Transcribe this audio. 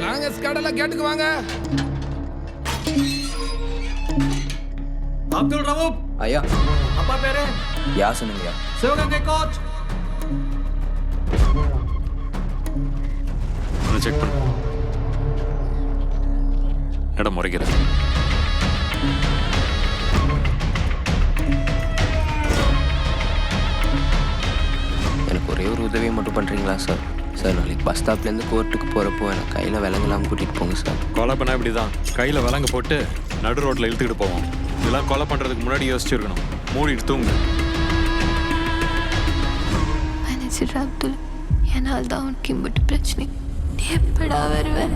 Longest கடல கேட்டுக்கு வாங்க. அப்துல் ரவூப் ஐயா. அப்பா பேரு யாசனுங்கய்யா. சிவகங்கை கோச். செக் பண்ணு. இடம் முறைக்கிறேன். எனக்கு ஒரே ஒரு உதவியை மட்டும் பண்ணுறீங்களா சார்? சார் நாளைக்கு பஸ் ஸ்டாப்லேருந்து கோர்ட்டுக்கு போகிறப்போ எனக்கு கையில் விலங்கெல்லாம் கூட்டிகிட்டு போங்க சார். கொலை பண்ணால் இப்படி தான் கையில் விலங்கு போட்டு நடு ரோட்டில் இழுத்துக்கிட்டு போவோம். இதெல்லாம் கொலை பண்ணுறதுக்கு முன்னாடி யோசிச்சிருக்கணும். மூடிட்டு தூங்கு. மன்னிச்சிடு அப்துல், என்னால் தான் உனக்கு இம்பட்டு பிரச்சனை. நீ எப்படா வருவேன்?